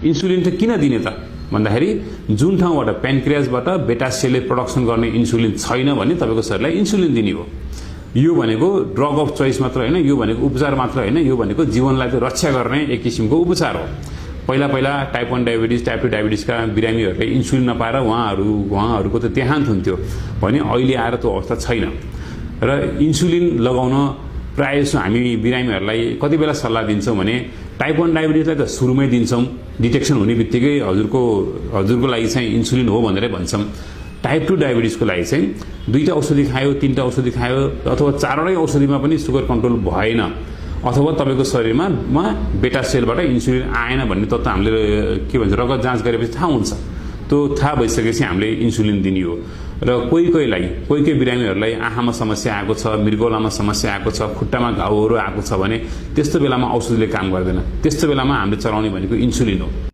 Insulin चाहिँ किन दिने त भन्दाखेरि जुन ठाउँबाट प्यानक्रियासबाट बेटा सेलले प्रोडक्सन गर्ने इन्सुलिन छैन भने तपाईको शरीरलाई इन्सुलिन दिने हो। यो भनेको ड्रग अफ चोइस मात्र हैन, यो भनेको उपचार मात्र हैन, यो भनेको जीवनलाई चाहिँ रक्षा गर्ने एक किसिमको उपचार हो। पहिला टाइप 1 डायबिटिज टाइप 2 डायबिटिजका बिरामीहरूले इन्सुलिन नपाएर उहाँहरूको त देहान्त हुन्थ्यो भने अहिले आएर त्यो अवस्था छैन। र इन्सुलिन लगाउन प्रायः हामी बिरामीहरूलाई कति बेला सल्लाह दिन्छौँ भने टाइप 1 डायबिटिजलाई त सुरुमै दिन्छौँ, डिटेक्सन हुने बित्तिकै हजुरको लागि चाहिँ इन्सुलिन हो भनेरै भन्छौँ। टाइप 2 डायबिटिजको लागि चाहिँ 2टा औषधि खायो, 3टा औषधि खायो अथवा 4वटै औषधिमा पनि सुगर कन्ट्रोल भएन अथवा तपाईको शरीरमा बेटा सेलबाट इन्सुलिन आएन भन्ने तत्त्व हामीले के भन्छ रगत जाँच गरेपछि थाहा हुन्छ। त्यो थाहा भइसकेपछि हामीले इन्सुलिन दिने हो। र कोही बिरामीहरूलाई आँखामा समस्या आएको छ, मृगौलामा समस्या आएको छ, खुट्टामा घाउहरू आएको छ भने त्यस्तो बेलामा औषधिले काम गर्दैन। त्यस्तो बेलामा हामीले चलाउने भनेको इन्सुलिन हो।